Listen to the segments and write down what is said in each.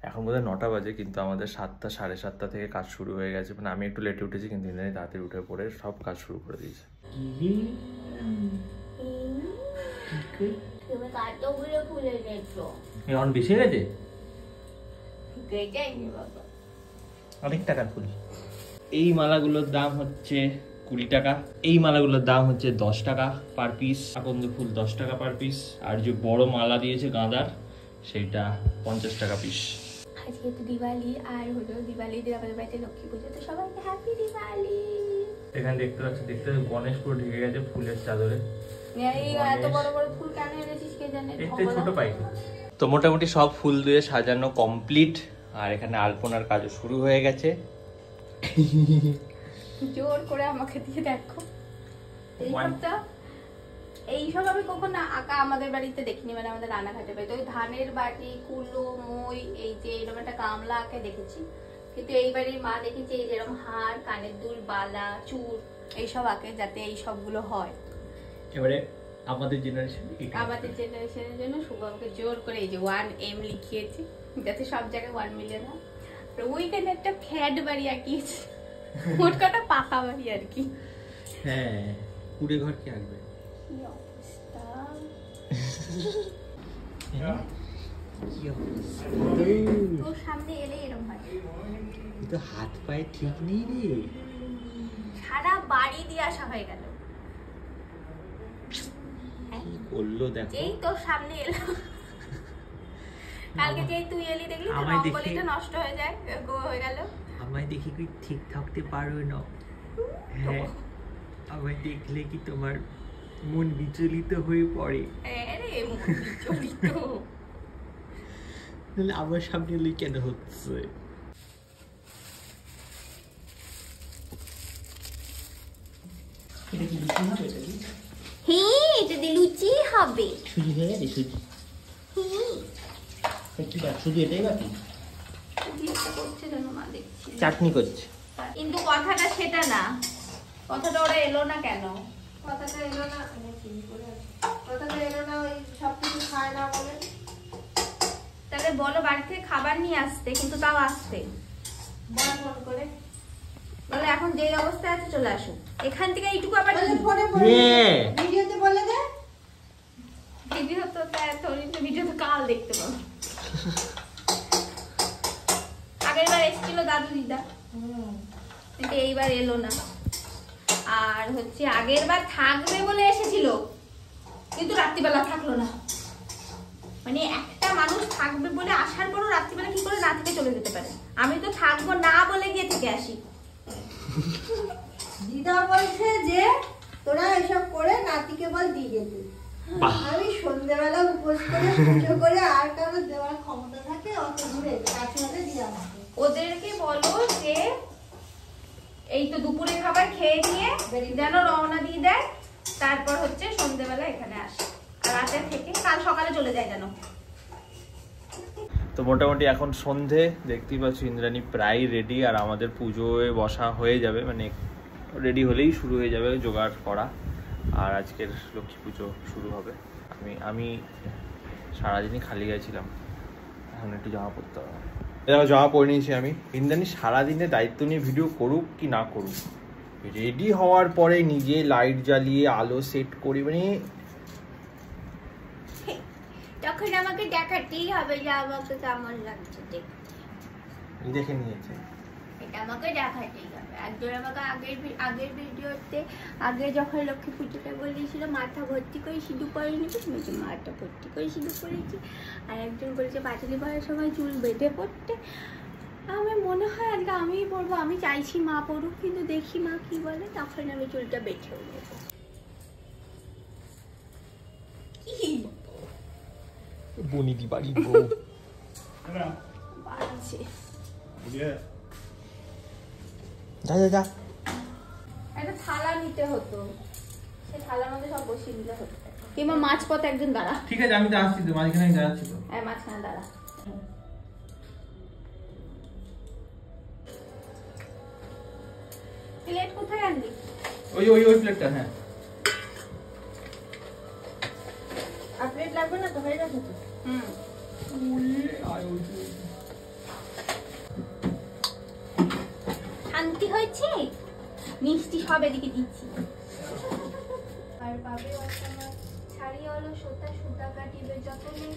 এখন বোধহয় 9টা বাজে, কিন্তু আমাদের 7টা 7:30 থেকে কাজ শুরু হয়ে গেছে। মানে আমি একটু লেটে উঠেছি, কিন্তু ইন্দ্রাণী তাড়াতাড়ি উঠে পড়ে সব কাজ শুরু করে দিয়েছে। বেশি গেছে অনেক টাকার ফুল। এই মালাগুলোর দাম হচ্ছে 20 টাকা, এই মালাগুলোর দাম হচ্ছে 10 টাকা পার পিস। আকন্দ ফুল 10 টাকা পার পিস, আর যে বড় মালা দিয়েছে গাঁদার সেইটা 50 টাকা পিস। আজকে তো দিওয়ালি, আর হলো দিওয়ালি দিয়ে আমাদের বাড়িতে লক্ষ্মী পুজো, তো সবাইকে হ্যাপি দিওয়ালি। এখানে দেখতে গণেশ পুরো ঢেকে গেছে ফুলের চাদরে। এত বড় বড় ফুল কেন এনেছিস কে জানে, ছোট পাই। তো মোটামুটি সব ফুল দিয়ে সাজানো কমপ্লিট, আর এখানে আলপনার কাজও শুরু হয়ে গেছে। জোর করে আমাকে দিয়ে দেখো, এইসব আমি কখনো আঁকা আমাদের বাড়িতে দেখিনি, মানে আমাদের রান্নাঘাটে বাড়িতে ওই ধানের বাটি, কুলো, মই, এই যে এরকম একটা গামলা আঁকে দেখেছি, কিন্তু এই বাড়ির মা দেখেছি এই যেরকম হার, কানের দুল, বালা, চুর এইসব আঁকে, যাতে এই সবগুলো হয়। এবারে আমাদের জেনারেশনের জন্য শুভমকে জোর করে এই যে 1M লিখিয়েছি, যাতে সব জায়গায় 1 মিলিয়ন হয়। ওইখানে একটা ফ্ল্যাট বাড়ি আঁকিয়েছি, মোট কথা পাকা বাড়ি আর কি। হ্যাঁ, কুড়ে ঘর কি আঁকবে? কি অবস্থা, তোর সামনে এলে এরকম হয়। তো হাত পায়ে ঠিক নেই রে, সারা বাড়ি দিয়ে আসা হয়ে গেল। বললো দেখো, এই তোর সামনে এলো, কালকে যেই তুই এলি দেখলি তো রঙ্গোলিটা নষ্ট হয়ে যায়, হয়ে গেল। আমায় দেখি কি ঠিক থাকতে পারো না? হ্যাঁ, আমায় দেখলে কি তোমার মন বিচলিত হয়ে পড়ে? আরে মন বিচলিত, তাহলে আমার সামনে এলে কেন হচ্ছে? এটা কি লুচি হবে? হ্যাঁ, এটা দিয়ে লুচি হবে। সুজি হয়ে গেছে? সুজি কি বাকি? শুধু এটাই বাকি? চাটনি করছে, কিন্তু কথাটা সেটা না, কথাটা ওরা এলো না কেন? কথাটা এলো না ওই সবকিছু খায় না বলে। তাহলে বলো বাড়ি থেকে খাবার নিয়ে আসতে, কিন্তু তাও আসতে ফোন করে বলে এখন যে অবস্থায় আছে চলে আসুক। এখান থেকে এইটুকু আবার ভিডিওতে বলে দে, ভিডিও তো কাল দেখতে পাবো। আগের বার এসেছিল দাদু দিদা, কিন্তু এইবার এলো না। আর হচ্ছে আগের বার থাকবে বলে এসেছিল, কিন্তু রাত্রিবেলা থাকলো না। মানে একটা মানুষ থাকবে বলে আসার পরও রাত্রিবেলা কি করে না থেকে চলে যেতে পারে? আমি তো থাকবো না বলে গিয়ে থেকে আসি। দিদা বলছে যে তোরা এসব করে নাতিকে বল দিয়ে যেতে। আমি সন্ধ্যেবেলা উপোস করে পুজো করে আর কারো দেওয়ার ক্ষমতা থাকে অত দূরে কাছে হলে দিয়ে আমাকে। ওদেরকে বলো যে এই তো দুপুরে খাবার খেয়ে নিয়ে যেন রওনা দিয়ে দেয়, তারপর হচ্ছে সন্ধ্যেবেলা এখানে আসে, আর রাতে থেকে কাল সকালে চলে যায় যেন। তো মোটামুটি এখন সন্ধে, দেখতেই পাচ্ছ ইন্দ্রাণী প্রায় রেডি, আর আমাদের পুজোয় বসা হয়ে যাবে, মানে রেডি হলেই শুরু হয়ে যাবে জোগাড় করা, আর আজকের লক্ষ্মী পুজো শুরু হবে। আমি সারাদিনই খালি গেছিলাম, এখন একটু জামা পরতে হবে। এরকম জামা পরে নিয়েছি আমি। ইন্দ্রাণী সারাদিনে দায়িত্ব নিয়ে ভিডিও করুক কি না করুক, রেডি হওয়ার পরে নিজে লাইট জ্বালিয়ে আলো সেট করি, মানে তখন আমাকে দেখাতেই হবে যে আমাকে কেমন লাগছে দেখে নিয়েছে, এটা আমাকে দেখাতেই হবে। একজন আমাকে আগের ভিডিওতে আগে যখন লক্ষ্মী পুজোটা বলেছিল মাথা ভর্তি করে সিঁদুর পরে নিতে, বলছি মাথা ভর্তি করে সিঁদুর পরেছি, আর একজন বলেছে পাঁচালি পড়ার সময় চুল বেঁধে পড়তে। আমি মনে হয় আজকে আমিই পরবো, আমি চাইছি মা পড়ুক, কিন্তু দেখি মা কি বলে, তখন আমি চুলটা বেঁধেও নেব। বনিদি বাড়ি বউ বাড়ছে। যা যা যা, একটা থালা নিতে হতো, সেই থালার মধ্যে সব বসিয়ে দিলে হতো, কিংবা মাঝপথে একজন দাঁড়া। ঠিক আছে আমি তো আসছি, তো মাঝখানে দাঁড়াচ্ছি তো। হ্যাঁ, মাঝখানে দাঁড়া। প্লেট কোথায় আনলি? ওই প্লেটটা। হ্যাঁ, আর প্লেট লাগবে না তো, হয়ে গেছে তো। মিষ্টি হয়েছে, মিষ্টি সব এদিকে দিচ্ছি। আর পাবে অসময় ছাড়িয়ে হলো সোতা সুতা কাটিবে যতনে,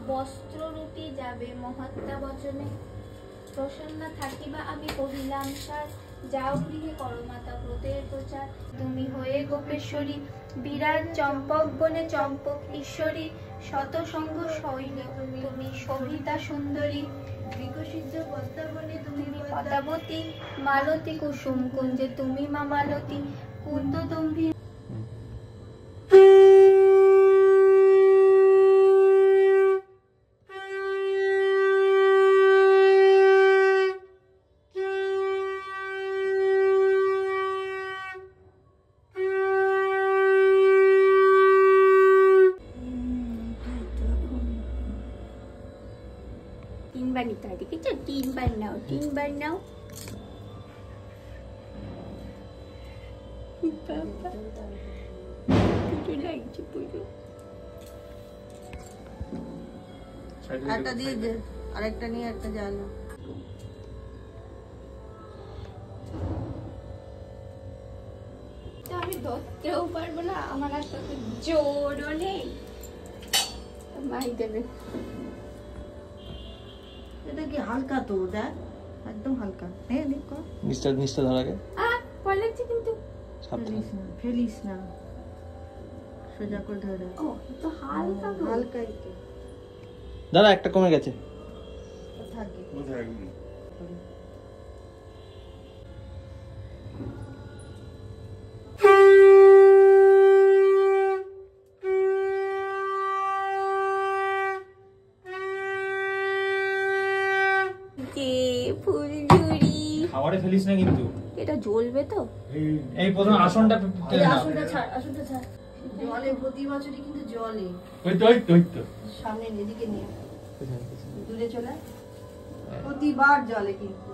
বস্ত্র রুটি যাবে মহাত্মা বচনে, প্রসন্না থাকিবা আমি কহিলাম সার, যাও গৃহে করো মাতা ব্রতের প্রচার, তুমি হয়ে গোপেশ্বরী বিরাট চম্পক বনে চম্পক ঈশ্বরী, শত সঙ্গ শৈল তুমি শোভিতা সুন্দরী, বিকশিত পদ্মাবনে তুমি পদ্মাবতী, মালতী কুসুম কুঞ্জে তুমি মা মালতী, কুন্দ তুমি। তিনবার নিতে হয়, দেখেছো? তিনবার নাও, তিনবার নাও। বাবা, পুজো লাগছে, পুজো। একটা দিয়ে দে, আরেকটা নিয়ে একটা জ্বালা। আমি ধরতেও পারবো না, আমার আর তো জোরও নেই। মাই দেবে। এটা কি হালকা তো, দেখ একদম হালকা। হ্যাঁ দেখো, নিচটা ধর আগে। ভয় লাগছে কিন্তু। ফেলিস না, সোজা করে ধরে। ও তো হালকা গো। হালকাই তো দাদা একটা কমে গেছে। থাকে। খাবারে ফেলিস না কিন্তু। এটা জ্বলবে তো? এই প্রথম আসনটা আসনটা ছাড়, আসনটা ছাড়। জলে প্রতি বছরই কিন্তু জলে। ওই তো সামনে এদিকে নিয়ে দূরে চলে, প্রতিবার জলে কিন্তু।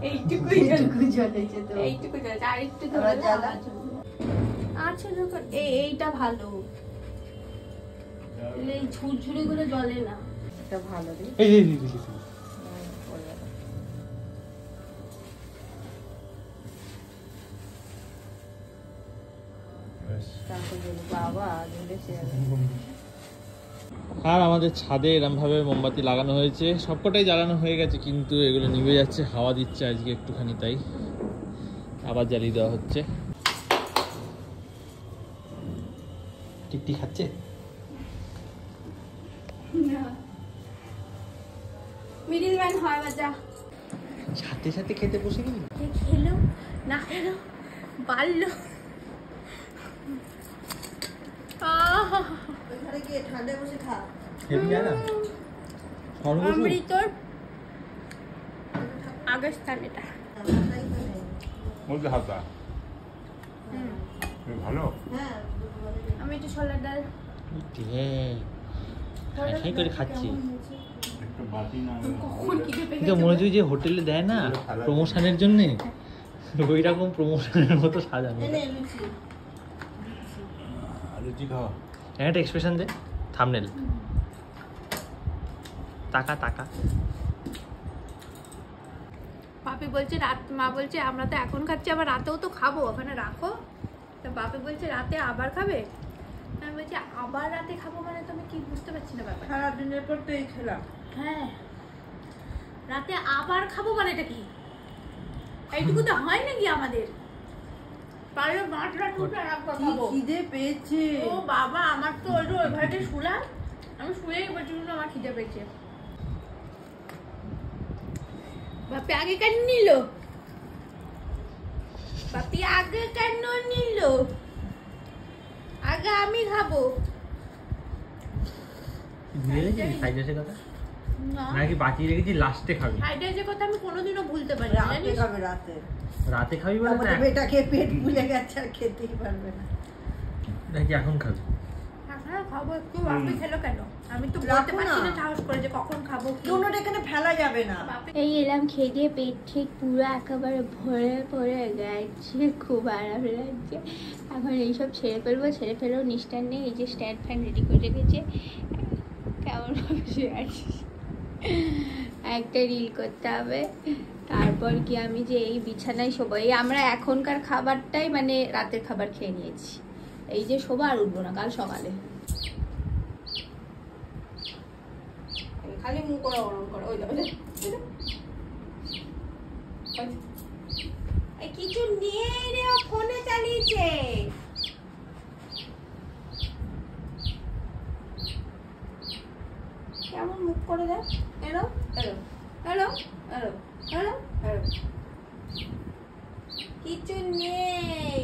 এইটুকুই জলেছে তো। এইটুকু জ্বলছে, আর একটু আবার ধরে জ্বালা। আচ্ছা যখন এইটা ভালো, এই ঝুরঝুরি গুলো জ্বলে না। এটা ভালো রে। এই বাবা জ্বলেছে। আর আমাদের ছাদে এরম ভাবে মোমবাতি লাগানো হয়েছে, সবকটাই জ্বালানো হয়ে গেছে, কিন্তু এগুলো নিভে যাচ্ছে, হাওয়া দিচ্ছে আজকে একটুখানি, তাই আবার জ্বালিয়ে দেওয়া হচ্ছে। টিকটি খাচ্ছে। মিডিল ম্যান হয় বাজা। সাথে সাথে খেতে বসে গেলি। খেলো না খেলো বাড়লো। ওখানে গিয়ে ঠান্ডায় বসে খা। অমৃতর আগের স্থান এটা। হালকা ভালো। হ্যাঁ আমি একটু ছোলার ডাল খাই করে খাচ্ছি। একটা বাটি না কখন খিদে পেয়ে কিন্তু মনে হচ্ছে যে হোটেলে দেয় না প্রমোশনের জন্য, ওই রকম প্রমোশনের মতো সাজানো। লুচি লুচি খাওয়া একটা এক্সপ্রেশন দে, থাম্বনেল। টাকা টাকা। পাপি বলছে রাত, মা বলছে আমরা তো এখন খাচ্ছি, আবার রাতেও তো খাবো, ওখানে রাখো। তো পাপি বলছে রাতে আবার খাবে। আমি বলছি আবার রাতে খাবো মানে তুমি কি বুঝতে পারছি না ব্যাপার। সারাদিনের পর তো এই খেলাম। হ্যাঁ, রাতে আবার খাবো মানে এটা কি? এইটুকু তো হয় নাকি আমাদের? পারলে মাঠটা টুকরা রাখবো খাবো। খিদে পেয়েছে। ও বাবা, আমার তো ওই ঘরে শুলাম, আমি শুয়েই বলছি আমার খিদে পেয়েছে। বাপি আগে কেন নিল? বাপি আগে কেন নিল? আগে আমি খাবো। নাকি বাঁচিয়ে রেখেছি লাস্টে খাবি? ফ্রাইড রাইসের কথা আমি কোনোদিনও ভুলতে পারি না, রাতে জানিস? খাবে রাতে। রাতে খাবি বলে তারপরে বেটা খেয়ে পেট ফুলে গেছে আর খেতেই পারবে না। নাকি এখন খাবি? হ্যাঁ খাবো একটু। বাপি খেলো কেন? আমি তো বলতে রাখো পারছি না। না সাহস করে যে কখন খাবো কি। দুটোটা এখানে ফেলা যাবে না। এই এলাম খেয়ে দিয়ে পেট ঠিক পুরো একেবারে ভরে ভরে গেছে, খুব আরাম লাগছে। এখন এইসব ছেড়ে ফেলবো, ছেড়ে ফেলেও নিষ্ঠার নেই। এই যে স্ট্যান্ড ফ্যান রেডি করে রেখেছে, কেমন ভাবে শুয়ে আছিস? একটা রিল করতে হবে। তারপর কি আমি যে এই বিছানায় শোবো, এই আমরা এখনকার খাবারটাই মানে রাতের খাবার খেয়ে নিয়েছি, এই যে শোবো আর উঠবো না কাল সকালে। খালি মুখ ওরা ওরম করে, ওই কিছু নেই রে, ফোনে চালিয়েছে। কেমন মুখ করে দেয়, এরো এরো এরো এরো এরো এরো, কিছু নেই।